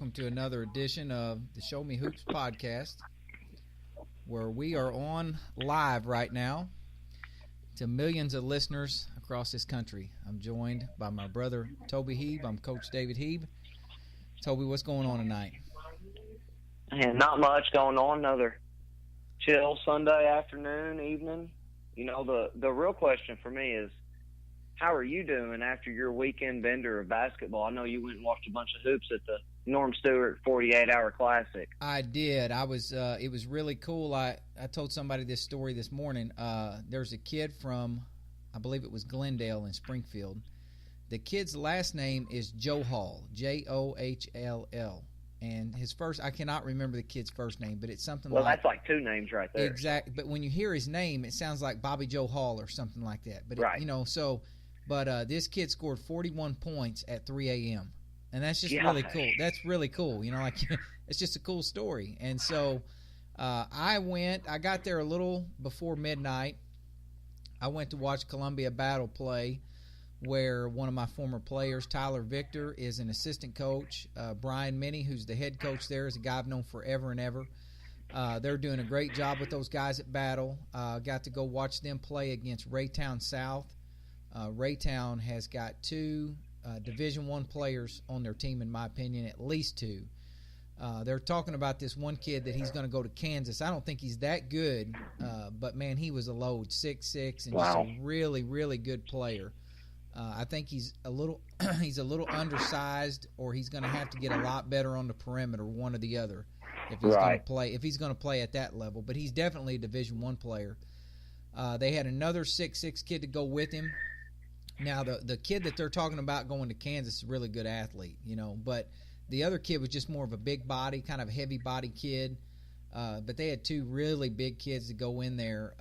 welcome to another edition of the Show Me Hoops podcast, where we are on live right now to millions of listeners across this country. I'm joined by my brother, Toby Heeb. I'm Coach David Heeb. Toby, what's going on tonight? And not much going on. Another chill Sunday afternoon, evening. You know, the real question for me is, how are you doing after your weekend bender of basketball? I know you went and watched a bunch of hoops at the Norm Stewart 48-hour Classic. I did. I was. It was really cool. I told somebody this story this morning. There's a kid from, I believe it was Glendale in Springfield. The kid's last name is Johall, Johll. And his first, I cannot remember the kid's first name, but it's something well, that's like two names right there. Exactly. But when you hear his name, it sounds like Bobby Joe Hall or something like that. But right. But this kid scored 41 points at 3 a.m. And that's just really cool. That's really cool. You know, like it's just a cool story. And so I got there a little before midnight. I went to watch Columbia Battle play, where one of my former players, Tyler Victor, is an assistant coach. Brian Minnie, who's the head coach there, is a guy I've known forever and ever. They're doing a great job with those guys at Battle. Got to go watch them play against Raytown South. Raytown has got two Division I players on their team, in my opinion, at least two. They're talking about this one kid that he's going to go to Kansas. I don't think he's that good, but, man, he was a load, 6'6", and just a really, really good player. I think he's a little undersized, or he's going to have to get a lot better on the perimeter, one or the other, if he's going to play at that level. But he's definitely a Division I player. They had another 6'6" kid to go with him. Now, the kid that they're talking about going to Kansas is a really good athlete, you know, but the other kid was just more of a big body, kind of a heavy body kid. But they had two really big kids to go in there.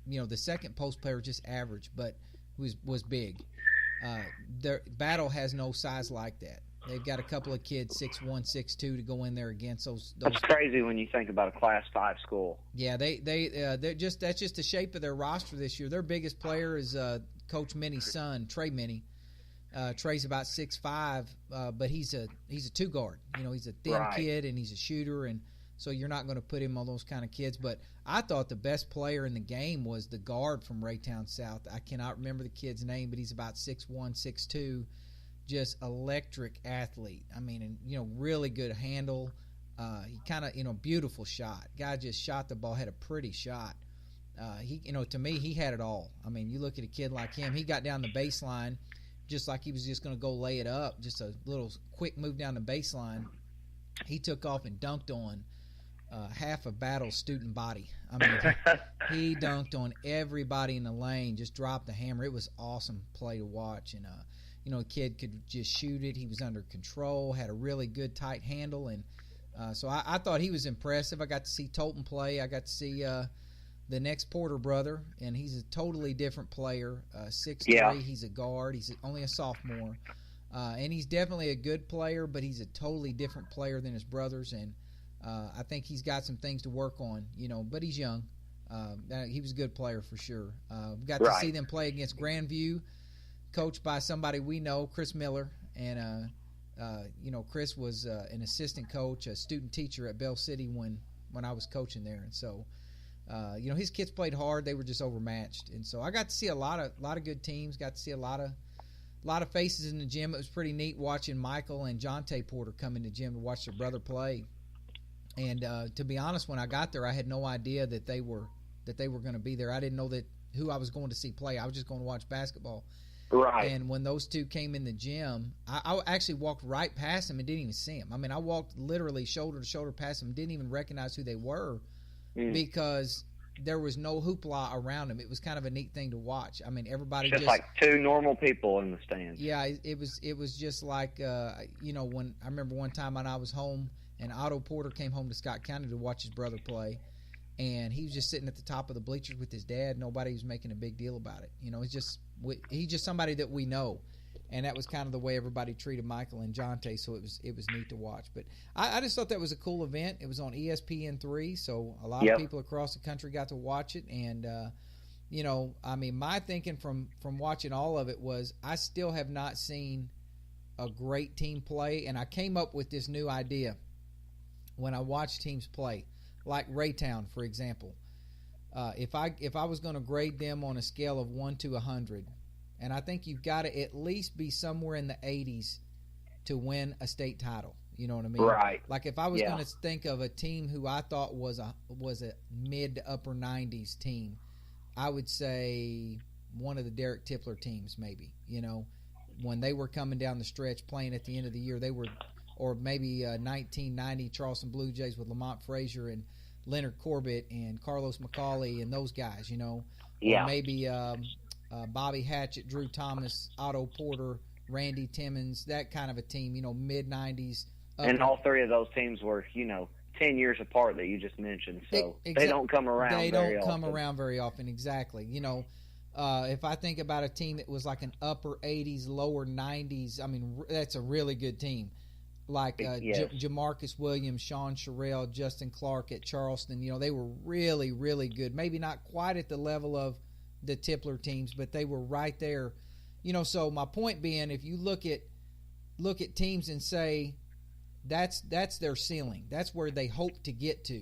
You know, the second post player was just average, but was big. Their Battle has no size like that. They've got a couple of kids, 6'1", 6'2", to go in there against those. That's crazy when you think about a Class 5 school. Yeah, they're just that's just the shape of their roster this year. Their biggest player is Coach Minnie's son, Trey Minnie. Trey's about 6'5", but he's a two guard. You know, he's a thin kid and he's a shooter, and so you're not going to put him on those kind of kids. But I thought the best player in the game was the guard from Raytown South. I cannot remember the kid's name, but he's about 6'1", 6'2", just electric athlete. I mean, and you know, really good handle. He kind of, you know, beautiful shot. Guy just shot the ball, had a pretty shot. He, you know, to me, he had it all. I mean, you look at a kid like him, he got down the baseline just like he was just going to go lay it up, just a little quick move down the baseline. He took off and dunked on half of Battle's student body. I mean, he dunked on everybody in the lane, just dropped the hammer. It was awesome play to watch. And, you know, a kid could just shoot it. He was under control, had a really good tight handle. And so I thought he was impressive. I got to see Tolton play. I got to see the next Porter brother, and he's a totally different player. 6'3", he's a guard. He's only a sophomore. And he's definitely a good player, but he's a totally different player than his brothers. And I think he's got some things to work on, you know, but he's young. He was a good player for sure. We got to see them play against Grandview, coached by somebody we know, Chris Miller. And, you know, Chris was an assistant coach, a student teacher at Bell City when I was coaching there. And so, you know, his kids played hard. They were just overmatched. And so I got to see a lot of good teams, got to see a lot of faces in the gym. It was pretty neat watching Michael and Jonte Porter come in the gym to watch their brother play. And to be honest, when I got there, I had no idea that they were going to be there. I didn't know who I was going to see play. I was just going to watch basketball. Right. And when those two came in the gym, I actually walked right past them and didn't even see them. I mean, I walked literally shoulder to shoulder past them, didn't even recognize who they were because there was no hoopla around them. It was kind of a neat thing to watch. I mean, everybody just like two normal people in the stands. Yeah, it was just like you know, when I remember one time when I was home and Otto Porter came home to Scott County to watch his brother play, and he was just sitting at the top of the bleachers with his dad. Nobody was making a big deal about it. You know, he's just somebody that we know, and that was kind of the way everybody treated Michael and Jonte. So it was neat to watch. But I just thought that was a cool event. It was on ESPN3, so a lot of people across the country got to watch it. And you know, I mean, my thinking from watching all of it was I still have not seen a great team play, and I came up with this new idea when I watch teams play, like Raytown, for example. If I was going to grade them on a scale of 1 to 100, and I think you've got to at least be somewhere in the 80s to win a state title. You know what I mean? Right. Like if I was going to think of a team who I thought was a mid to upper 90s team, I would say one of the Derek Tipler teams, maybe. You know, when they were coming down the stretch playing at the end of the year, they were, or maybe 1990 Charleston Blue Jays with Lamont Frazier and Leonard Corbett and Carlos McCauley and those guys, you know. Yeah. Or maybe Bobby Hatchett, Drew Thomas, Otto Porter, Randy Timmons, that kind of a team, you know, mid-90s. And all three of those teams were, 10 years apart that you just mentioned. So they don't come around very often. They don't come around very often, exactly. You know, if I think about a team that was like an upper 80s, lower 90s, I mean, that's a really good team. Like Jamarcus Williams, Sean Sherrill, Justin Clark at Charleston, you know, they were really, really good. Maybe not quite at the level of the Tipler teams, but they were right there. You know, so my point being, if you look at teams and say that's their ceiling, that's where they hope to get to.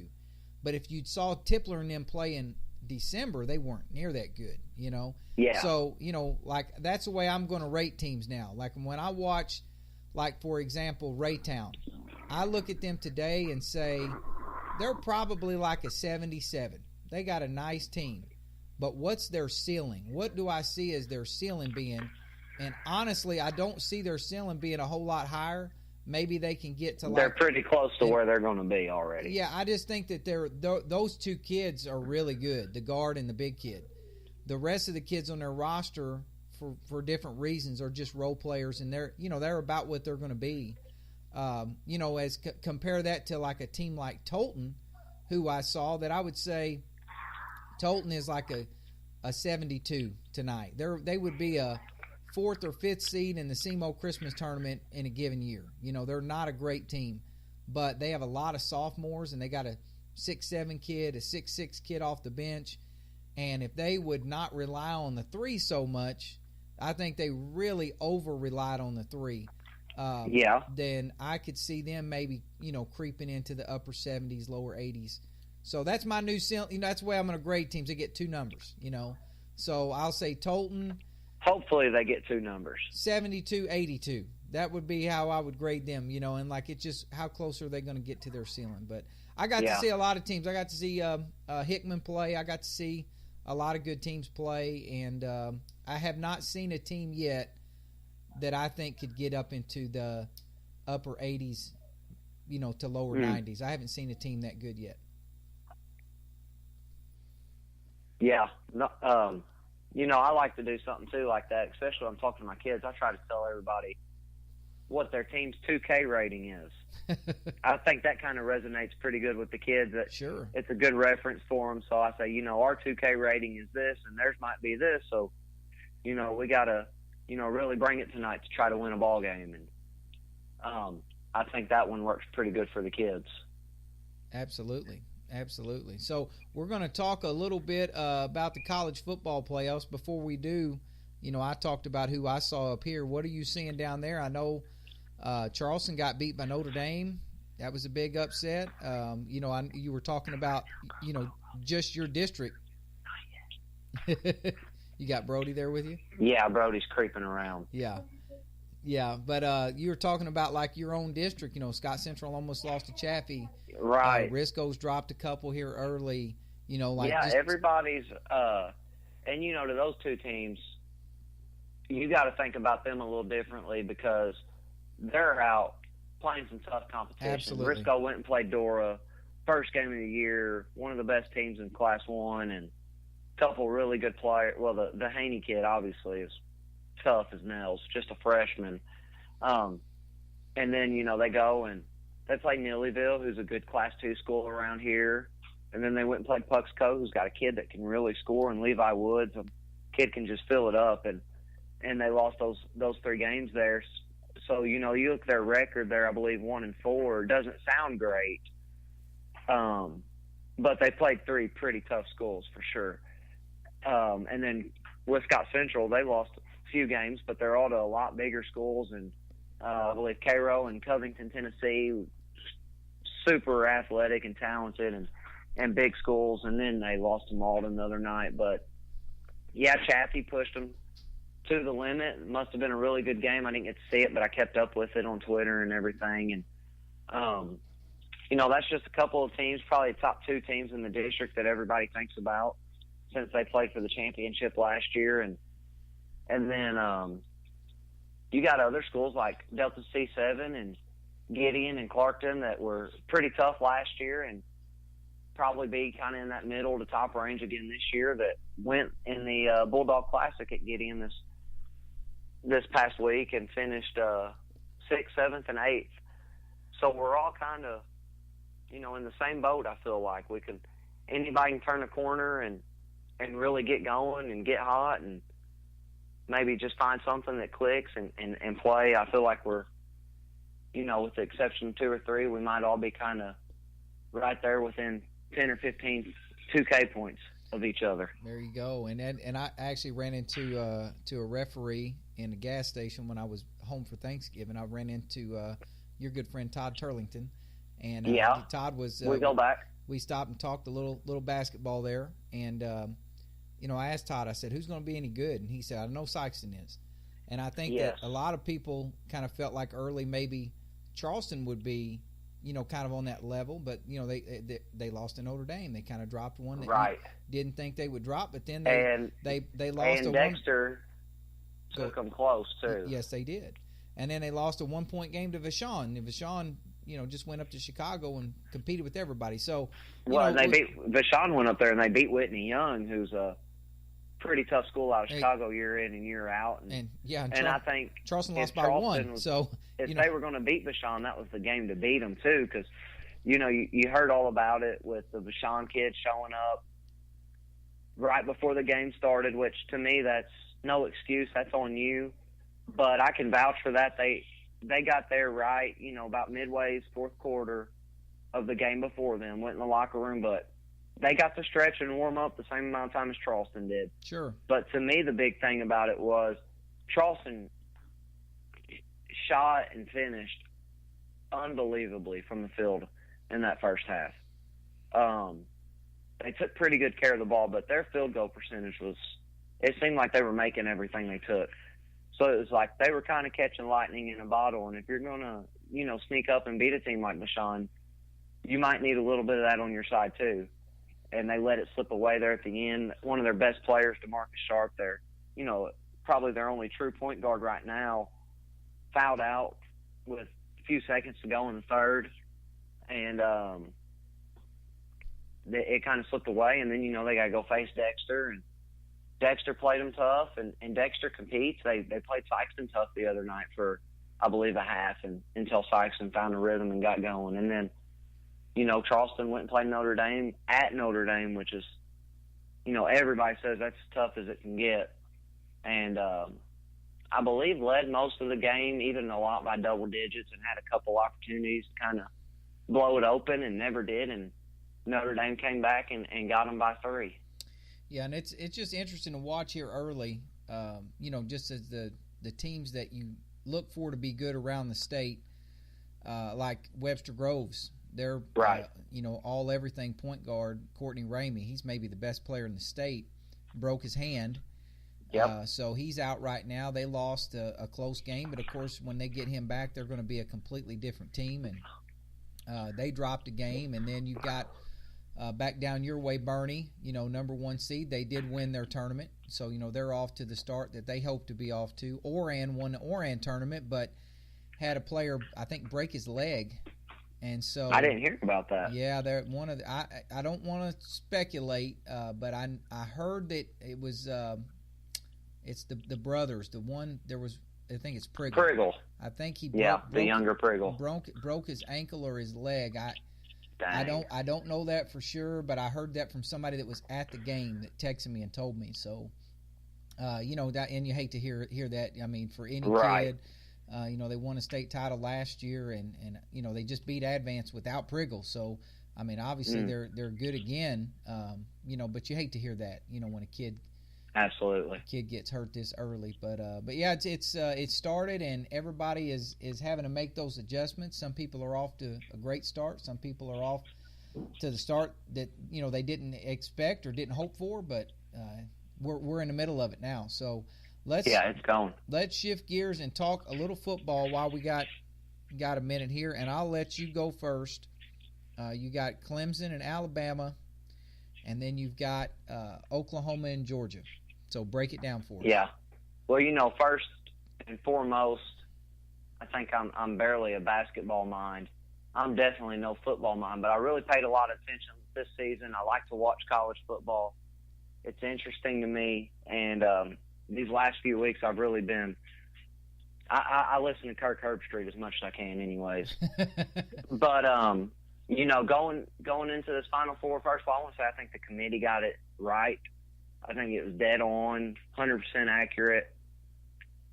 But if you saw Tipler and them play in December, they weren't near that good, you know. Yeah. So, you know, like that's the way I'm going to rate teams now. Like when I watch, like for example, Raytown, I look at them today and say they're probably like a 77. They got a nice team. But what's their ceiling? What do I see as their ceiling being? And honestly, I don't see their ceiling being a whole lot higher. Maybe they can get to they're pretty close to where they're going to be already. Yeah, I just think that those two kids are really good, the guard and the big kid. The rest of the kids on their roster, for different reasons, are just role players, and they're about what they're going to be. You know, as compare that to like a team like Tolton, who I saw, that I would say Tolton is like a 72 tonight. They would be a 4th or 5th seed in the SEMO Christmas tournament in a given year. You know, they're not a great team, but they have a lot of sophomores, and they got a 6'7" kid, a 6'6" kid off the bench. And if they would not rely on the three so much, I think they really over-relied on the three. Then I could see them maybe, creeping into the upper 70s, lower 80s. So that's my new ceiling. That's the way I'm going to grade teams. They get two numbers, So I'll say Tolton. Hopefully they get two numbers. 72, 82. That would be how I would grade them, and like it's just how close are they going to get to their ceiling. But I got to see a lot of teams. I got to see Hickman play. I got to see a lot of good teams play. And I have not seen a team yet that I think could get up into the upper 80s, to lower 90s. I haven't seen a team that good yet. Yeah. No, I like to do something too like that, especially when I'm talking to my kids. I try to tell everybody what their team's 2K rating is. I think that kind of resonates pretty good with the kids. Sure. It's a good reference for them. So I say, our 2K rating is this, and theirs might be this. So, we got to, really bring it tonight to try to win a ball game. And I think that one works pretty good for the kids. Absolutely. So we're going to talk a little bit about the college football playoffs. Before we do, I talked about who I saw up here. What are you seeing down there? I know Charleston got beat by Notre Dame. That was a big upset. You were talking about, just your district. You got Brody there with you? Yeah, Brody's creeping around. Yeah, but you were talking about like your own district. Scott Central almost lost to Chaffee. Right. Risco's dropped a couple here early. Everybody's and to those two teams, you got to think about them a little differently because they're out playing some tough competition. Absolutely. Risco went and played Dora, first game of the year, one of the best teams in Class 1, and a couple really good players. Well, the Haney kid obviously is tough as nails, just a freshman. And then, they go and they play Nillyville, who's a good Class 2 school around here. And then they went and played Pucks Co., who's got a kid that can really score, and Levi Woods, a kid can just fill it up. And they lost those three games there. So, you look at their record there, I believe 1-4. It doesn't sound great. But they played three pretty tough schools for sure. And then with Scott Central, they lost a few games, but they're all to a lot bigger schools. And I believe Cairo in Covington, Tennessee, super athletic and talented and big schools. And then they lost to Malden the other night. But, yeah, Chaffee pushed them to the limit. It must have been a really good game. I didn't get to see it, but I kept up with it on Twitter and everything. And, that's just a couple of teams, probably the top 2 teams in the district that everybody thinks about since they played for the championship last year. And then you got other schools like Delta C7 and Gideon and Clarkton that were pretty tough last year and probably be kind of in that middle to top range again this year, that went in the Bulldog Classic at Gideon this past week and finished 6th, 7th, and 8th. So we're all kind of, in the same boat. I feel like anybody can turn a corner and really get going and get hot and maybe just find something that clicks and play. I feel like we're, with the exception of 2 or 3, we might all be kind of right there within 10 or 15 2K points of each other. There you go. And I actually ran into a referee in a gas station when I was home for Thanksgiving. I ran into your good friend Todd Turlington, and Todd was. We go back. We stopped and talked a little basketball there, and I asked Todd. I said, "Who's going to be any good?" And he said, "I know Sykeston is." And I think that a lot of people kind of felt like early maybe Charleston would be, kind of on that level, but they lost to Notre Dame. They kind of dropped one that you didn't think they would drop, but then they lost. And Dexter took them close too. Yes, they did. And then they lost a 1-point game to Vashon. And Vashon, just went up to Chicago and competed with everybody. So, Vashon went up there and they beat Whitney Young, who's a pretty tough school out of Chicago year in and year out. And I think Charleston lost by 1. So if they were going to beat Vashon, that was the game to beat them too, because you heard all about it with the Vashon kids showing up right before the game started, which to me that's no excuse. That's on you. But I can vouch for that. They got there right, about midway's fourth quarter of the game before them, went in the locker room, but they got to stretch and warm up the same amount of time as Charleston did. Sure. But to me, the big thing about it was Charleston shot and finished unbelievably from the field in that first half. They took pretty good care of the ball, but their field goal percentage it seemed like they were making everything they took. So it was like they were kind of catching lightning in a bottle. And if you're going to, sneak up and beat a team like Vashon, you might need a little bit of that on your side too. And they let it slip away there at the end. One of their best players, DeMarcus Sharp, there, probably their only true point guard right now, fouled out with a few seconds to go in the third. And it kind of slipped away. And then, they got to go face Dexter. And Dexter played them tough, and Dexter competes. They played Sykeston tough the other night for, I believe, a half, and until Sykeston found a rhythm and got going. And then, Charleston went and played Notre Dame at Notre Dame, which is, everybody says that's as tough as it can get. And I believe led most of the game, even a lot by double digits, and had a couple opportunities to kind of blow it open and never did. And Notre Dame came back and got them by 3. Yeah, and it's just interesting to watch here early, just as the teams that you look for to be good around the state, like Webster Groves. They're, all everything point guard, Courtney Ramey. He's maybe the best player in the state, broke his hand. Yep. So he's out right now. They lost a close game, but, of course, when they get him back, they're going to be a completely different team. And they dropped a game, and then you've got back down your way, Bernie, number 1 seed. They did win their tournament. So, they're off to the start that they hope to be off to. Oran won the Oran tournament, but had a player, I think, break his leg. And so I didn't hear about that. Yeah, they're one of the, I don't want to speculate, but I heard that it was it's the brothers. The one there was, I think it's Priggle. Priggle. I think he the younger Priggle broke his ankle or his leg. I don't know that for sure, but I heard that from somebody that was at the game that texted me and told me. So, that, and you hate to hear that. I mean, for any kid, they won a state title last year, and they just beat Advance without Priggle. So, I mean, obviously they're good again. But you hate to hear that. When a kid Absolutely. Kid gets hurt this early, but yeah, it started, and everybody is having to make those adjustments. Some people are off to a great start. Some people are off to the start that they didn't expect or didn't hope for. But we're in the middle of it now. So it's going. Let's shift gears and talk a little football while we got a minute here, and I'll let you go first. You got Clemson and Alabama, and then you've got Oklahoma and Georgia. So break it down for us. Yeah. Well, first and foremost, I think I'm barely a basketball mind. I'm definitely no football mind, but I really paid a lot of attention this season. I like to watch college football. It's interesting to me, and these last few weeks I've really been I listen to Kirk Herbstreit as much as I can anyways. But, going into this Final Four, first of all, I want to say I think the committee got it right. I think it was dead on, 100% accurate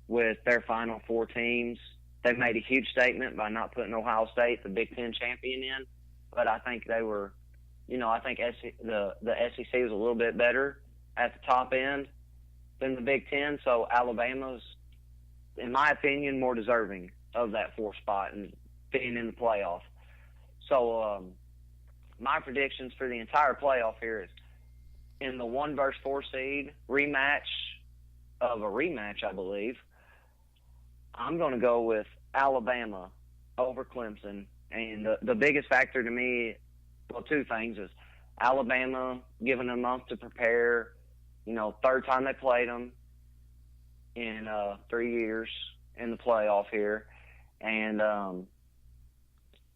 with their Final Four teams. They made a huge statement by not putting Ohio State, the Big Ten champion, in. But I think they were, I think the SEC was a little bit better at the top end than the Big Ten. So Alabama's, in my opinion, more deserving of that 4th spot and being in the playoff. So my predictions for the entire playoff here is in the 1 versus 4 seed rematch, I believe. I'm going to go with Alabama over Clemson. And the biggest factor to me, well, 2 things, is Alabama giving them a month to prepare, 3rd time they played them in 3 years in the playoff here. And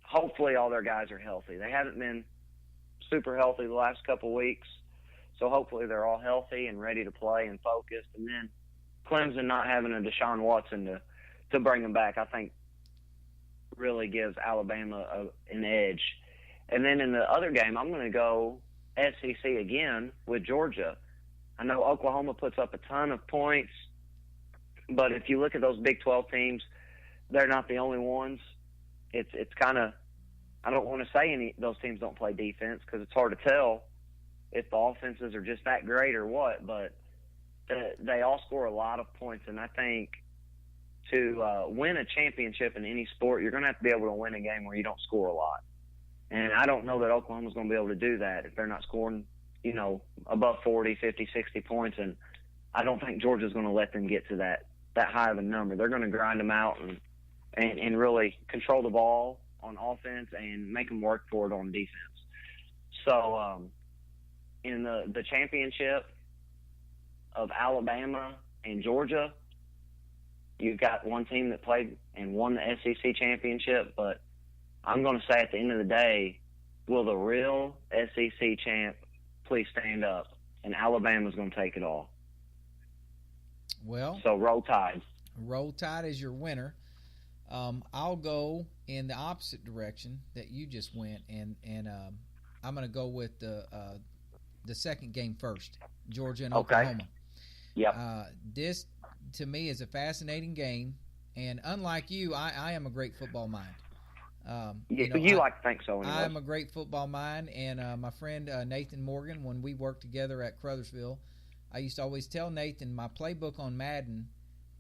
hopefully all their guys are healthy. They haven't been super healthy the last couple weeks, so hopefully they're all healthy and ready to play and focused. And then Clemson not having a Deshaun Watson to bring them back, I think really gives Alabama an edge. And then in the other game, I'm going to go SEC again with Georgia. I know Oklahoma puts up a ton of points, but if you look at those Big 12 teams, they're not the only ones. It's kind of, I don't want to say those teams don't play defense because it's hard to tell if the offenses are just that great or what, but they all score a lot of points. And I think to win a championship in any sport, you're going to have to be able to win a game where you don't score a lot. And I don't know that Oklahoma's going to be able to do that if they're not scoring, above 40, 50, 60 points. And I don't think Georgia's going to let them get to that high of a number. They're going to grind them out and really control the ball on offense and make them work for it on defense. So in the championship of Alabama and Georgia, you've got one team that played and won the SEC championship, but I'm going to say at the end of the day, will the real SEC champ please stand up? And Alabama's going to take it all. Well, so Roll Tide. Roll Tide is your winner. I'll go in the opposite direction that you just went, and I'm going to go with the second game first, Georgia and Oklahoma. Yep. This to me is a fascinating game, and unlike you, I am a great football mind. You like to think so anyway. I'm a great football mind, and my friend Nathan Morgan, when we worked together at Crothersville, I used to always tell Nathan my playbook on Madden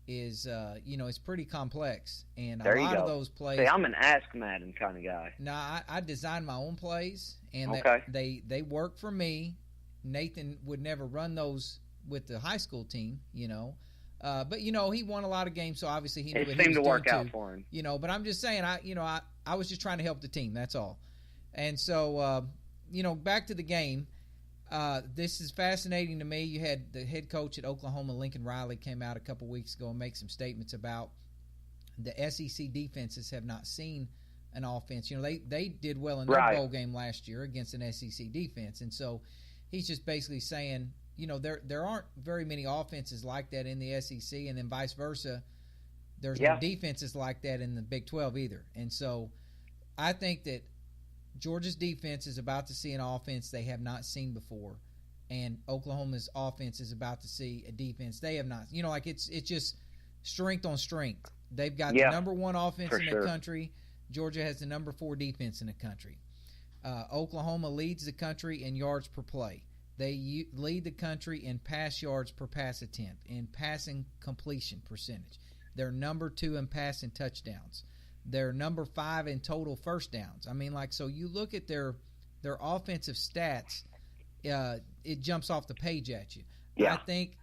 is, it's pretty complex, and a lot of those plays. See, I'm an Ask Madden kind of guy. No, I design my own plays, and they work for me. Nathan would never run those with the high school team, but he won a lot of games, so obviously he knew it what he was seemed to work doing out for him. But I'm just saying, I was just trying to help the team. That's all. And so, back to the game. This is fascinating to me. You had the head coach at Oklahoma, Lincoln Riley, came out a couple weeks ago and make some statements about the SEC defenses have not seen an offense. They did well in their bowl game last year against an SEC defense, and so he's just basically saying, there aren't very many offenses like that in the SEC, and then vice versa. There's no defenses like that in the Big 12 either. And so I think that Georgia's defense is about to see an offense they have not seen before, and Oklahoma's offense is about to see a defense they have not. It's just strength on strength. They've got the number 1 offense in the country. Georgia has the number 4 defense in the country. Oklahoma leads the country in yards per play. They lead the country in pass yards per pass attempt, in passing completion percentage. They're number 2 in passing touchdowns. They're number 5 in total first downs. I mean, like, so you look at their offensive stats, it jumps off the page at you. Yeah. I think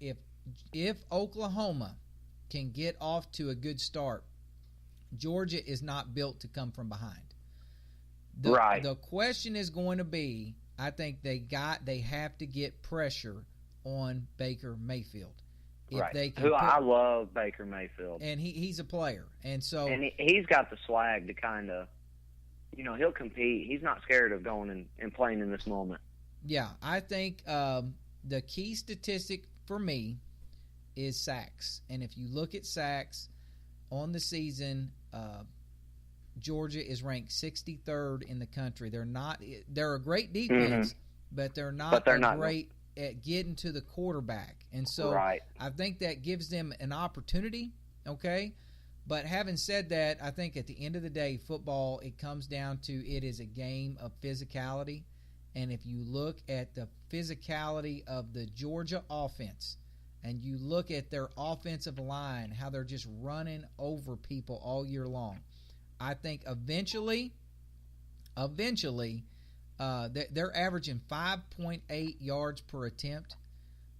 if Oklahoma can get off to a good start, Georgia is not built to come from behind. The question is going to be, I think they have to get pressure on Baker Mayfield. If they can I love Baker Mayfield. And he's a player. And he's got the swag to kind of, he'll compete. He's not scared of going and playing in this moment. Yeah, I think the key statistic for me is sacks. And if you look at sacks on the season, Georgia is ranked 63rd in the country. They're a great defense, but they're not great at getting to the quarterback. And so I think that gives them an opportunity, okay? But having said that, I think at the end of the day, football, it comes down to it is a game of physicality. And if you look at the physicality of the Georgia offense and you look at their offensive line, how they're just running over people all year long, I think eventually, they're averaging 5.8 yards per attempt.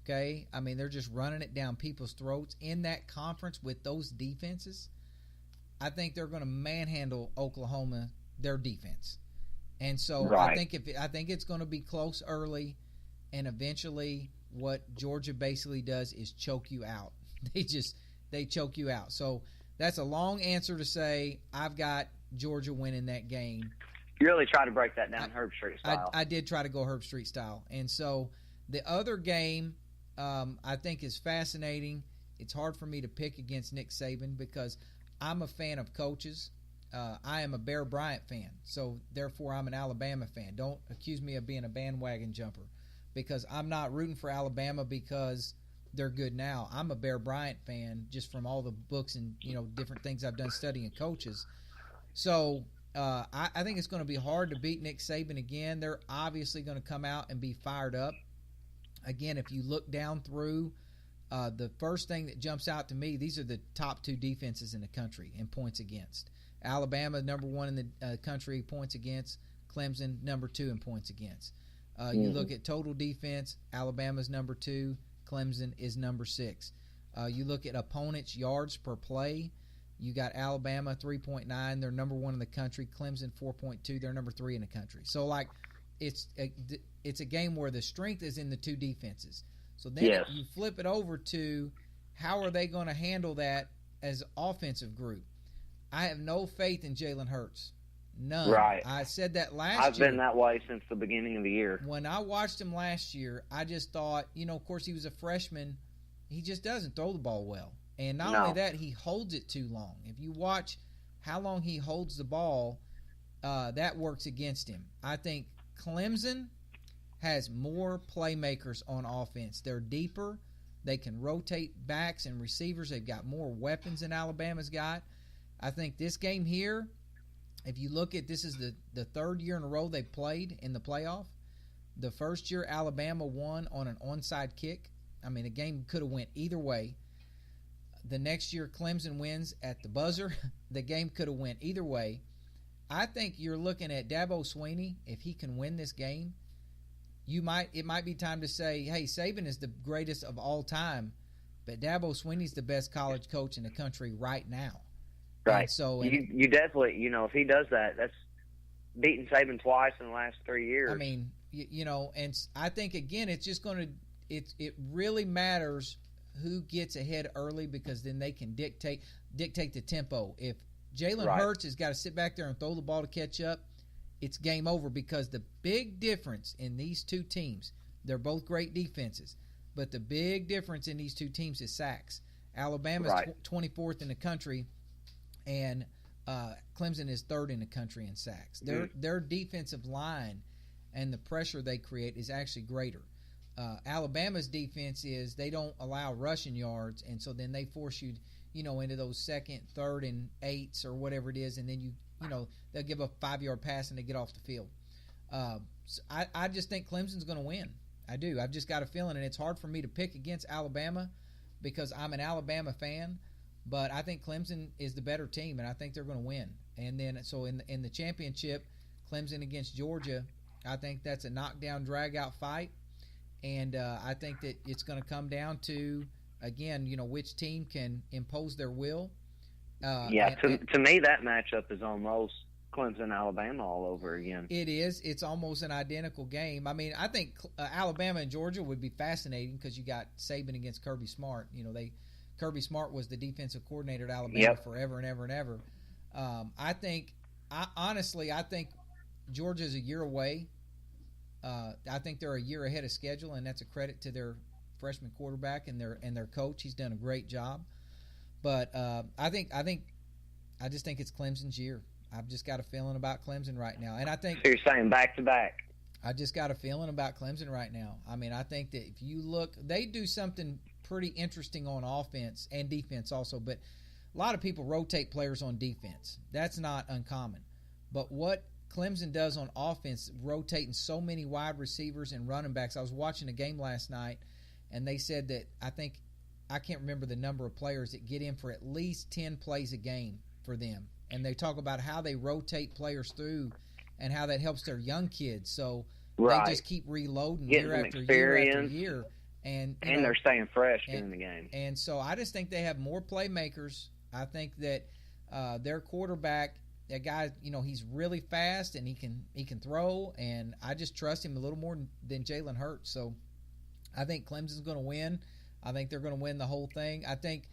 Okay, I mean, they're just running it down people's throats in that conference with those defenses. I think they're going to manhandle Oklahoma, their defense, and so I think it's going to be close early, and eventually, what Georgia basically does is choke you out. They choke you out. So that's a long answer to say I've got Georgia winning that game. You really try to break that down Herb Street style. I did try to go Herb Street style. And so the other game I think is fascinating. It's hard for me to pick against Nick Saban because I'm a fan of coaches. I am a Bear Bryant fan, so therefore I'm an Alabama fan. Don't accuse me of being a bandwagon jumper because I'm not rooting for Alabama because they're good now. I'm a Bear Bryant fan just from all the books and different things I've done studying coaches. So I think it's going to be hard to beat Nick Saban again. They're obviously going to come out and be fired up. Again, if you look down through, the first thing that jumps out to me, these are the top 2 defenses in the country in points against. Alabama, number 1 in the country, points against. Clemson, number 2 in points against. You look at total defense, Alabama's number 2. Clemson is number 6. You look at opponents' yards per play. You got Alabama 3.9. They're number 1 in the country. Clemson 4.2. They're number 3 in the country. So it's a game where the strength is in the 2 defenses. So then you flip it over to how are they going to handle that as offensive group? I have no faith in Jalen Hurts. None. Right. I said that last year. I've been that way since the beginning of the year. When I watched him last year, I just thought, of course he was a freshman. He just doesn't throw the ball well. And not only that, he holds it too long. If you watch how long he holds the ball, that works against him. I think Clemson has more playmakers on offense. They're deeper. They can rotate backs and receivers. They've got more weapons than Alabama's got. I think this game here, if you look at this is the 3rd year in a row they've played in the playoff. The first year Alabama won on an onside kick. I mean, the game could have went either way. The next year Clemson wins at the buzzer. The game could have went either way. I think you're looking at Dabo Swinney. If he can win this game, it might be time to say, hey, Saban is the greatest of all time, but Dabo Swinney's the best college coach in the country right now. Right. And so you definitely, if he does that, that's beating Saban twice in the last 3 years. I mean, and I think again, it's just going to it really matters who gets ahead early because then they can dictate the tempo. If Jalen Hurts has got to sit back there and throw the ball to catch up, it's game over because the big difference in these 2 teams, they're both great defenses, but the big difference in these 2 teams is sacks. Alabama's 24th in the country, and Clemson is 3rd in the country in sacks. Their defensive line and the pressure they create is actually greater. Alabama's defense is they don't allow rushing yards, and so then they force you, into those 2nd, 3rd, and 8s or whatever it is, and then they'll give a 5-yard pass and they get off the field. So I just think Clemson's going to win. I do. I've just got a feeling, and it's hard for me to pick against Alabama because I'm an Alabama fan, but I think Clemson is the better team, and I think they're going to win. And then so in the championship, Clemson against Georgia, I think that's a knockdown, drag-out fight, and I think that it's going to come down to, again, which team can impose their will. To me, that matchup is almost Clemson-Alabama all over again. It is. It's almost an identical game. I mean, I think Alabama and Georgia would be fascinating because you got Saban against Kirby Smart. Kirby Smart was the defensive coordinator at Alabama forever and ever and ever. I think Georgia's a year away. I think they're a year ahead of schedule, and that's a credit to their freshman quarterback and their coach. He's done a great job. But I just think it's Clemson's year. I've just got a feeling about Clemson right now, and I think. So you're saying back to back? I just got a feeling about Clemson right now. I mean, I think that if you look, they do something pretty interesting on offense and defense also. But a lot of people rotate players on defense. That's not uncommon. But what Clemson does on offense, rotating so many wide receivers and running backs. I was watching a game last night, and they said that I can't remember the number of players that get in for at least 10 plays a game for them. And they talk about how they rotate players through and how that helps their young kids. So they just keep reloading year after year after year. And they're staying fresh in the game. And so I just think they have more playmakers. I think that their quarterback, that guy, he's really fast and he can throw. And I just trust him a little more than Jalen Hurts. So I think Clemson's going to win. I think they're going to win the whole thing. I think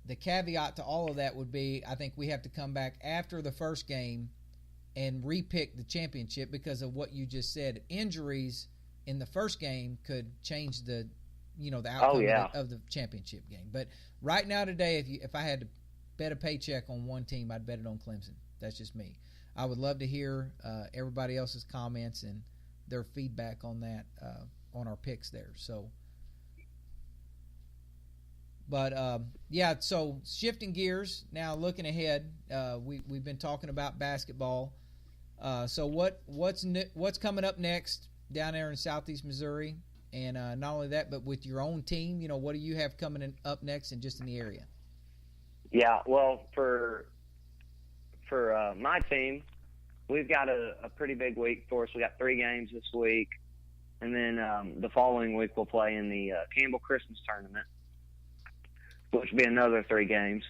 the caveat to all of that would be I think we have to come back after the first game and repick the championship because of what you just said. Injuries in the first game could change the outcome of the championship game. But right now today, if I had to bet a paycheck on one team, I'd bet it on Clemson. That's just me. I would love to hear everybody else's comments and their feedback on that on our picks there. So. But, so shifting gears, now looking ahead, we've been talking about basketball. So what's coming up next down there in Southeast Missouri? And not only that, but with your own team, what do you have coming up next and just in the area? Yeah, well, for my team, we've got a pretty big week for us. We got 3 games this week. And then the following week we'll play in the Campbell Christmas Tournament, which would be another 3 games.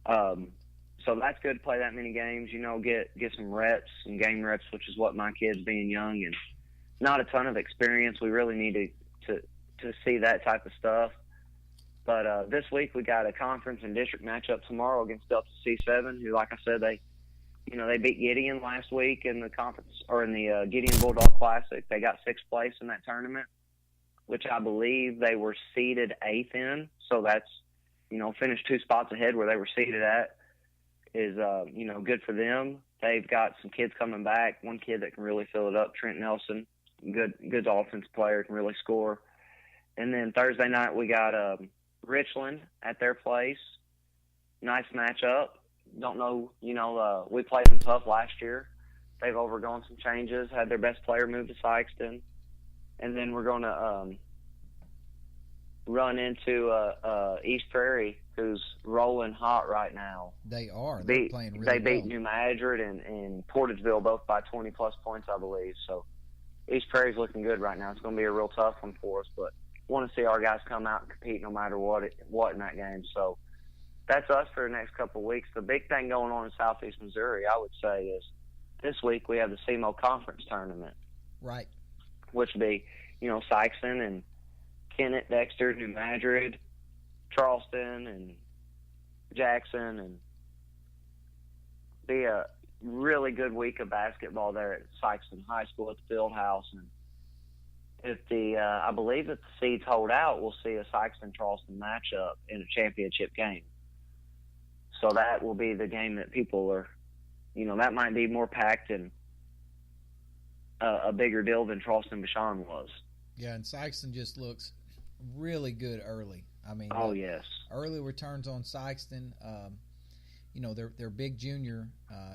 So that's good to play that many games, get some reps, some game reps, which is what my kids being young and not a ton of experience. We really need to see that type of stuff. But this week we got a conference and district matchup tomorrow against Delta C7, who, like I said, they beat Gideon last week in the conference or in the Gideon Bulldog Classic. They got 6th place in that tournament, which I believe they were seeded 8th in. So that's, finished 2 spots ahead where they were seeded at is, good for them. They've got some kids coming back. One kid that can really fill it up, Trent Nelson, good offense player, can really score. And then Thursday night we got Richland at their place. Nice matchup. Don't know, we played them tough last year. They've overgone some changes, had their best player move to Sykeston. And then we're going to run into East Prairie, who's rolling hot right now. They are. They're playing really well. They beat New Madrid and Portageville both by 20-plus points, I believe. So East Prairie's looking good right now. It's going to be a real tough one for us, but want to see our guys come out and compete no matter what in that game. So that's us for the next couple of weeks. The big thing going on in Southeast Missouri, I would say, is this week we have the SEMO Conference Tournament. Right. Which would be, Sykeston and Kennett, Dexter, New Madrid, Charleston, and Jackson, and be a really good week of basketball there at Sykeston High School at the field house. And if I believe if the seeds hold out, we'll see a Sykeston-Charleston matchup in a championship game. So that will be the game that people are, that might be more packed and a bigger deal than Charleston-Bashan was. Yeah, and Sykeston just looks really good early. I mean, yes. Early returns on Sykeston. Their big junior,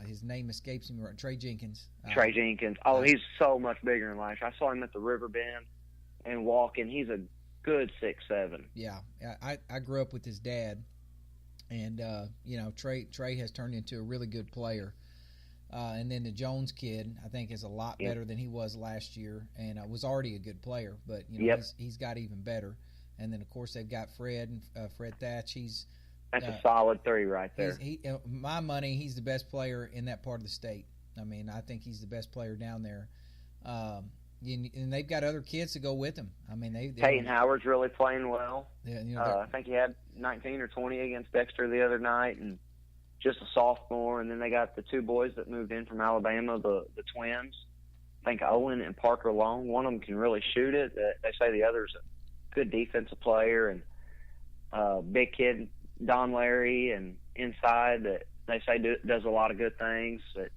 his name escapes me right, Trey Jenkins. Trey Jenkins. He's so much bigger than last year. I saw him at the River Bend. and walking. He's a good 6'7". Yeah, I grew up with his dad, and Trey has turned into a really good player. And then the Jones kid, I think, is a lot better than he was last year, and was already a good player. But he's got even better. And then of course they've got Fred Thatch. That's a solid 3 right there. My money, he's the best player in that part of the state. I mean, I think he's the best player down there. And they've got other kids to go with him. I mean, Peyton Howard's really playing well. Yeah, I think he had 19 or 20 against Dexter the other night, and just a sophomore. And then they got the 2 boys that moved in from Alabama, the twins. I think Owen and Parker Long. One of them can really shoot it. They say the other's a good defensive player, and big kid Don Larry, and inside that they say does a lot of good things. But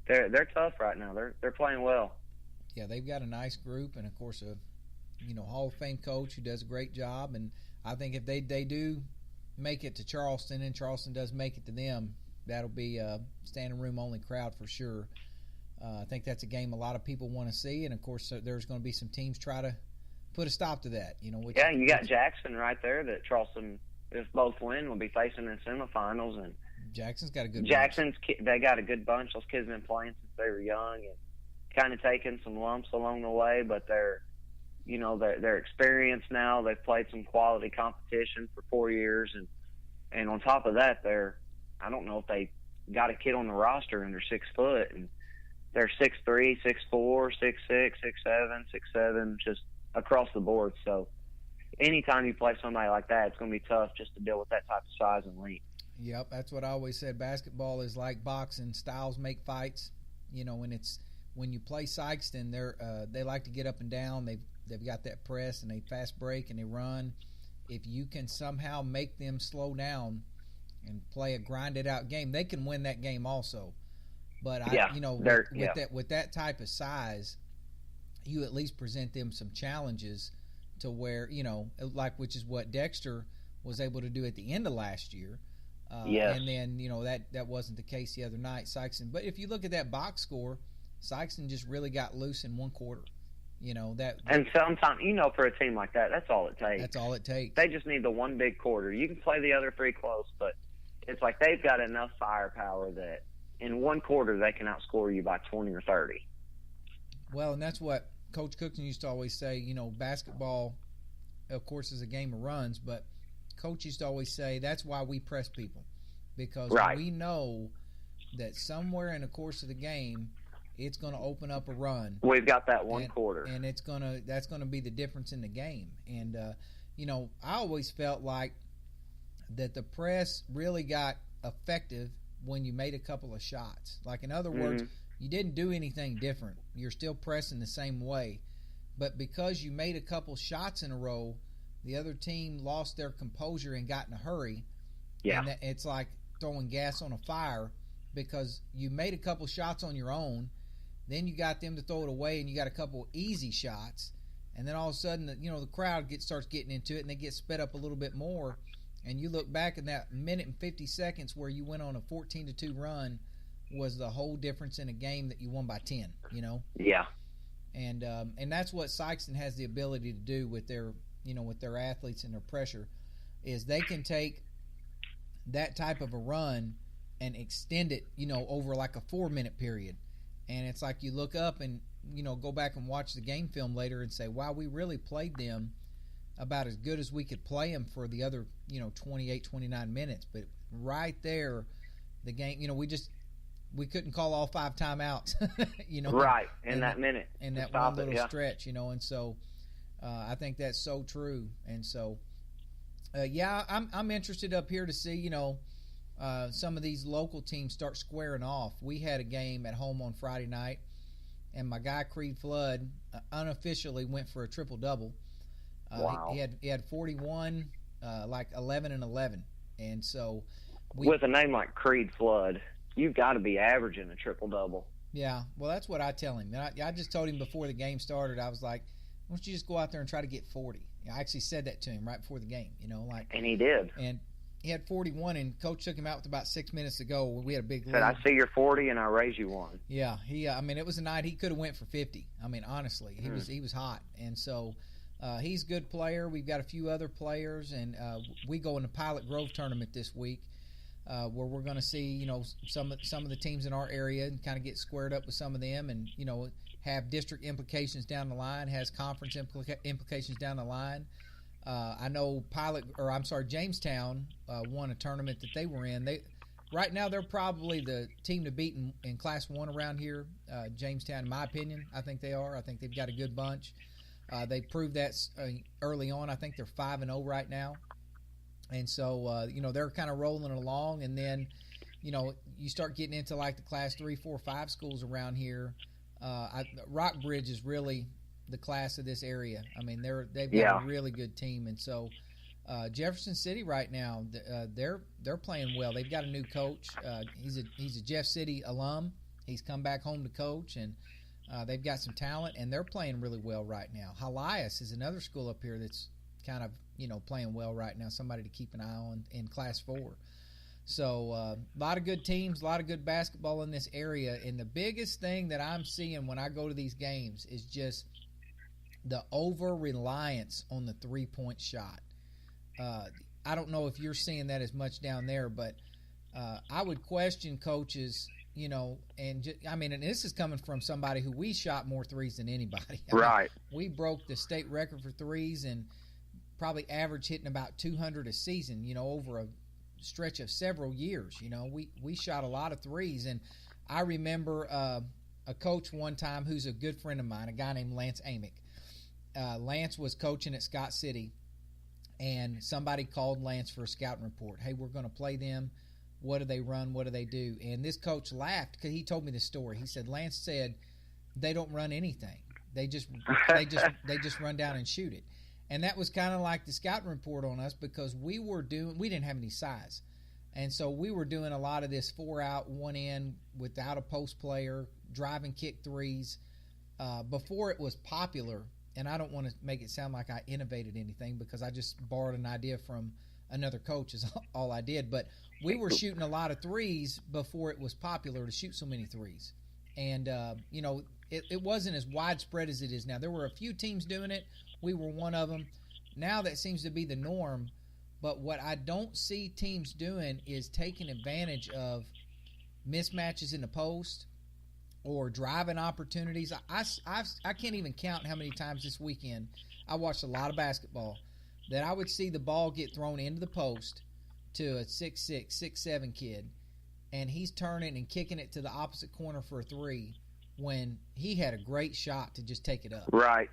they're tough right now. They're playing well. Yeah, they've got a nice group, and of course a Hall of Fame coach who does a great job. And I think if they do make it to Charleston, and Charleston does make it to them, that'll be a standing room only crowd for sure. I think that's a game a lot of people want to see, and of course there's going to be some teams try to put a stop to that. You got Jackson right there that Charleston, if both win, will be facing in semifinals. And Jackson's got a good they got a good bunch. Those kids have been playing since they were young and kind of taking some lumps along the way, but they're experienced now. They've played some quality competition for 4 years, and on top of that, I don't know if they got a kid on the roster under 6 foot, and they're 6'3", 6'4", 6'6", 6'7", 6'7", just across the board. So anytime you play somebody like that, it's going to be tough just to deal with that type of size and length. Yep, that's what I always said. Basketball is like boxing. Styles make fights. When you play Sykeston, they like to get up and down. They've got that press, and they fast break, and they run. If you can somehow make them slow down and play a grinded out game, they can win that game also. But with that type of size, you at least present them some challenges to where which is what Dexter was able to do at the end of last year. And then that wasn't the case the other night, Sykeston. But if you look at that box score, Sykeston just really got loose in one quarter. And sometimes, for a team like that, that's all it takes. That's all it takes. They just need the one big quarter. You can play the other 3 close, but it's like they've got enough firepower that in one quarter they can outscore you by 20 or 30. Well, and that's what Coach Cookson used to always say. Basketball, of course, is a game of runs, but Coach used to always say that's why we press people, because we know that somewhere in the course of the game it's going to open up a run. We've got that one quarter, and that's going to be the difference in the game. And I always felt like that the press really got effective when you made a couple of shots. Like, in other words, you didn't do anything different. You're still pressing the same way, but because you made a couple shots in a row, the other team lost their composure and got in a hurry. Yeah, and it's like throwing gas on a fire, because you made a couple shots on your own. Then you got them to throw it away, and you got a couple easy shots, and then all of a sudden, the crowd starts getting into it, and they get sped up a little bit more. And you look back in that minute and 50 seconds where you went on a 14-2 run was the whole difference in a game that you won by 10. Yeah. And that's what Sykeston has the ability to do with their athletes and their pressure, is they can take that type of a run and extend it, over like a 4-minute period. And it's like you look up and, go back and watch the game film later and say, wow, we really played them about as good as we could play them for the other, 28, 29 minutes. But right there, the game, we couldn't call all 5 timeouts, Right, in that minute. In that one little stretch, and so I think that's so true. And so, I'm interested up here to see, some of these local teams start squaring off. We had a game at home on Friday night, and my guy Creed Flood unofficially went for a triple-double. Wow. He had 41, 11 and 11, and so with a name like Creed Flood, you've got to be averaging a triple-double. Yeah, well, that's what I tell him. I just told him before the game started. I was like, "Why don't you just go out there and try to get 40?" I actually said that to him right before the game. And he did. And he had 41, and Coach took him out with about 6 minutes to go. We had a big lead. Said, I see your 40, and I raise you one. Yeah, it was a night he could have went for 50. Honestly, he was hot, and so, He's a good player. We've got a few other players, and we go in the Pilot Grove tournament this week, where we're going to see, some of the teams in our area and kind of get squared up with some of them, and have district implications down the line, has conference implications down the line. I know Jamestown won a tournament that they were in. Right now they're probably the team to beat in Class 1 around here. Jamestown, in my opinion, I think they are. I think they've got a good bunch. They proved that early on. I think they're 5-0 right now. And so, they're kind of rolling along. And then, you start getting into like the Class 3, 4, 5 schools around here. Rockbridge is really the class of this area. I mean, they've got a really good team. And so Jefferson City right now, they're playing well. They've got a new coach. He's a Jeff City alum. He's come back home to coach, and they've got some talent, and they're playing really well right now. Helias is another school up here that's kind of, playing well right now, somebody to keep an eye on in Class 4. So a lot of good teams, a lot of good basketball in this area. And the biggest thing that I'm seeing when I go to these games is just the over-reliance on the three-point shot. I don't know if you're seeing that as much down there, but I would question coaches, and this is coming from somebody who we shot more threes than anybody. Right. We broke the state record for threes and probably average hitting about 200 a season, over a stretch of several years. We shot a lot of threes. And I remember a coach one time who's a good friend of mine, a guy named Lance Amick. Lance was coaching at Scott City, and somebody called Lance for a scouting report. Hey, we're going to play them. What do they run? What do they do? And this coach laughed because he told me this story. He said, Lance said, they don't run anything. They just run down and shoot it. And that was kind of like the scouting report on us, because we didn't have any size. And so we were doing a lot of this 4 out, 1 in without a post player, drive and kick threes before it was popular. And I don't want to make it sound like I innovated anything, because I just borrowed an idea from another coach is all I did. But we were shooting a lot of threes before it was popular to shoot so many threes. And, it wasn't as widespread as it is now. There were a few teams doing it. We were one of them. Now that seems to be the norm. But what I don't see teams doing is taking advantage of mismatches in the post or driving opportunities. I can't even count how many times this weekend I watched a lot of basketball that I would see the ball get thrown into the post to a 6'6", 6'7" kid, and he's turning and kicking it to the opposite corner for a three when he had a great shot to just take it up. Right.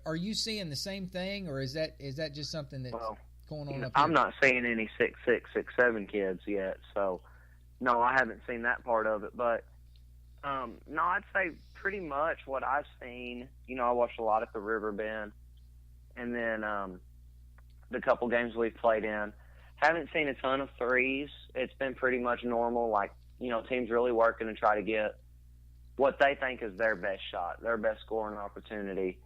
Are you seeing the same thing, or is that just something that's going on up here? I'm not seeing any 6'6", 6'7" kids yet, so no, I haven't seen that part of it. But no, I'd say pretty much what I've seen. I watched a lot at the River Bend, and then the couple games we've played in. Haven't seen a ton of threes. It's been pretty much normal, like, teams really working to try to get what they think is their best shot, their best scoring opportunity,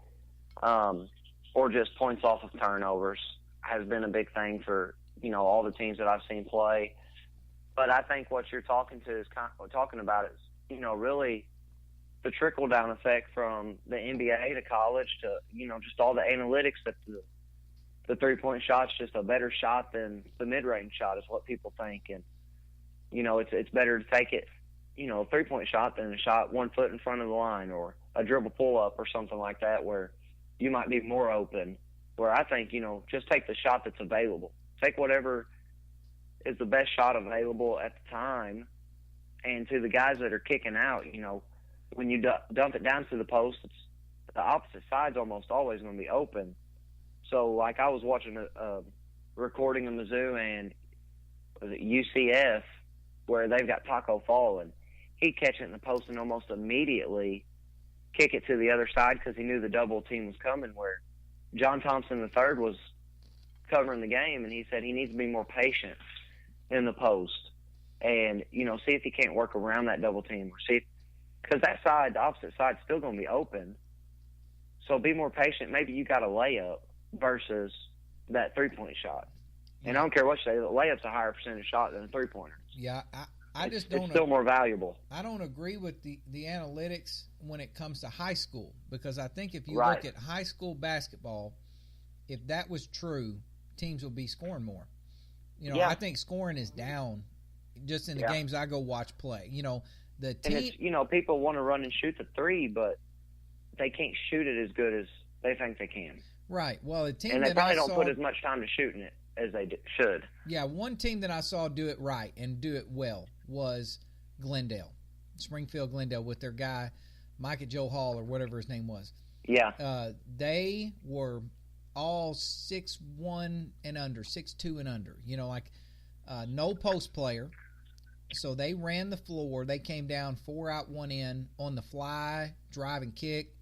or just points off of turnovers has been a big thing for, all the teams that I've seen play. But I think what you're talking about is, really the trickle-down effect from the NBA to college to, just all the analytics that the three-point shot's just a better shot than the mid-range shot is what people think. And, it's better to take it, a three-point shot than a shot 1 foot in front of the line or a dribble pull-up or something like that where you might be more open. Where I think, just take the shot that's available. Take whatever is the best shot available at the time. And to the guys that are kicking out, when you dump it down to the post, the opposite side's almost always going to be open. So, like, I was watching a recording of Mizzou and UCF where they've got Taco Fall, and he'd catch it in the post and almost immediately kick it to the other side because he knew the double team was coming, where John Thompson III was covering the game, and he said he needs to be more patient in the post and, see if he can't work around that double team or see because that side, the opposite side's still going to be open. So be more patient. Maybe you got a layup versus that three-point shot. And I don't care what you say, the layup's a higher percentage shot than a three-pointer. Yeah, it's still more valuable. I don't agree with the analytics when it comes to high school, because I think if you look at high school basketball, if that was true, teams would be scoring more. I think scoring is down just in the games I go watch play. The team. And people want to run and shoot the three, but they can't shoot it as good as they think they can. Right. Well, the team and they that probably I don't saw, put as much time to shooting it as they should. Yeah, one team that I saw do it right and do it well was Glendale, Springfield Glendale, with their guy Micah Joe Hall or whatever his name was. Yeah. They were all 6'1" and under, 6'2" and under. No post player. So they ran the floor. They came down 4 out, 1 in on the fly, drive and kick.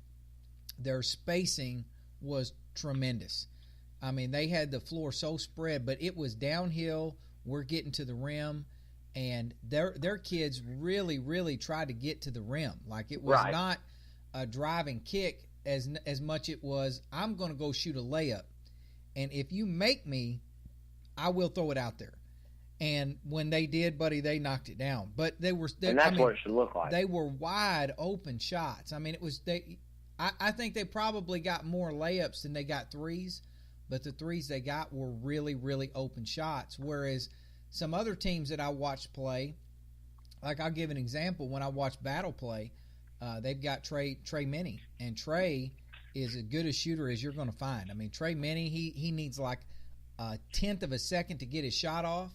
Their spacing was tremendous. I mean, they had the floor so spread, but it was downhill. We're getting to the rim, and their kids really, really tried to get to the rim. Like, it was not a drive and kick as much it was, I'm going to go shoot a layup, and if you make me, I will throw it out there. And when they did, buddy, they knocked it down. But what it should look like. They were wide open shots. I mean, it was I think they probably got more layups than they got threes, but the threes they got were really, really open shots. Whereas some other teams that I watched play, like I'll give an example. When I watched Battle play, they've got Trey Minnie, and Trey is as good a shooter as you're going to find. I mean, Trey Minnie, he needs like a tenth of a second to get his shot off.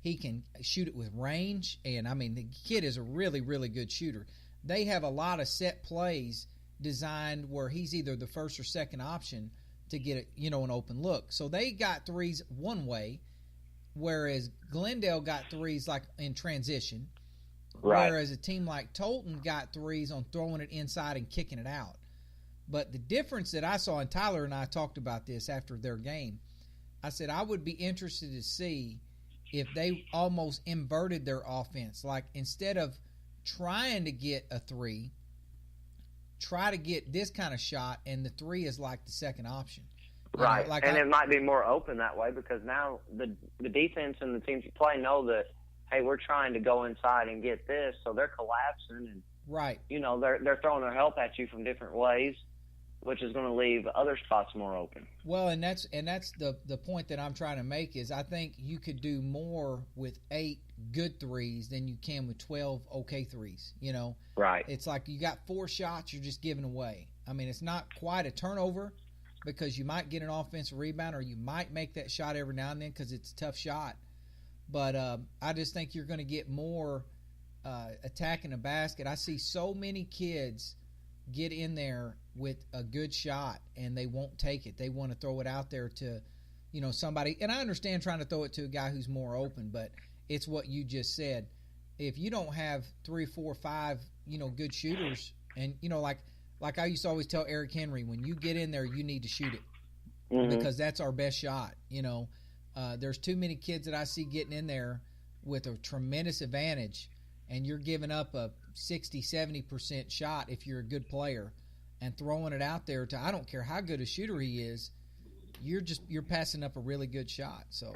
He can shoot it with range, and, I mean, the kid is a really, really good shooter. They have a lot of set plays designed where he's either the first or second option to get an open look. So they got threes one way, whereas Glendale got threes like in transition, whereas a team like Tolton got threes on throwing it inside and kicking it out. But the difference that I saw, and Tyler and I talked about this after their game, I said I would be interested to see if they almost inverted their offense. Like, instead of trying to get a three, try to get this kind of shot, and the three is like the second option. Right. It might be more open that way, because now the defense and the teams you play know that, hey, we're trying to go inside and get this, so they're collapsing, and they're throwing their help at you from different ways, which is going to leave other spots more open. Well, and that's the point that I'm trying to make is I think you could do more with 8 good threes than you can with 12 okay threes. Right. It's like you got 4 shots you're just giving away. I mean, it's not quite a turnover, because you might get an offensive rebound, or you might make that shot every now and then because it's a tough shot. But I just think you're going to get more attacking the basket. I see so many kids get in there with a good shot and they won't take it. They want to throw it out there to, somebody. And I understand trying to throw it to a guy who's more open, but it's what you just said. If you don't have 3, 4, 5, good shooters, and like I used to always tell Eric Henry, when you get in there, you need to shoot it, because that's our best shot. There's too many kids that I see getting in there with a tremendous advantage, and you're giving up a 60-70% shot if you're a good player, and throwing it out there to, I don't care how good a shooter he is, you're passing up a really good shot. So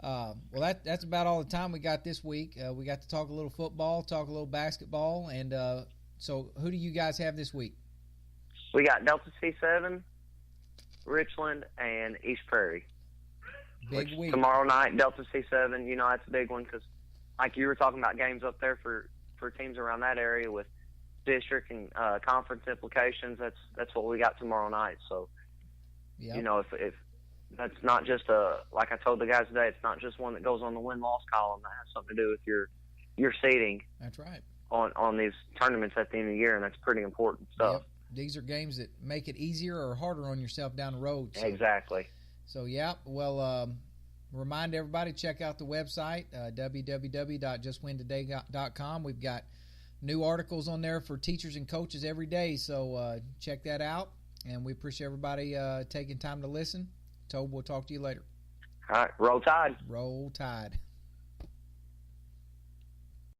well, that's about all the time we got this week. We got to talk a little football, talk a little basketball, and so who do you guys have this week? We got Delta C7, Richland, and East Prairie. Big week. Tomorrow night, Delta C7, that's a big one, because like you were talking about games up there for teams around that area with district and conference implications. That's what we got tomorrow night. So, if that's not just like I told the guys today, it's not just one that goes on the win-loss column. That has something to do with your seeding. That's right. On these tournaments at the end of the year, and that's pretty important stuff. Yep. These are games that make it easier or harder on yourself down the road. So. Exactly. So, well, remind everybody, check out the website, www.justwintoday.com. We've got new articles on there for teachers and coaches every day, so check that out. And we appreciate everybody taking time to listen. Tobe, we'll talk to you later. All right. Roll Tide. Roll Tide.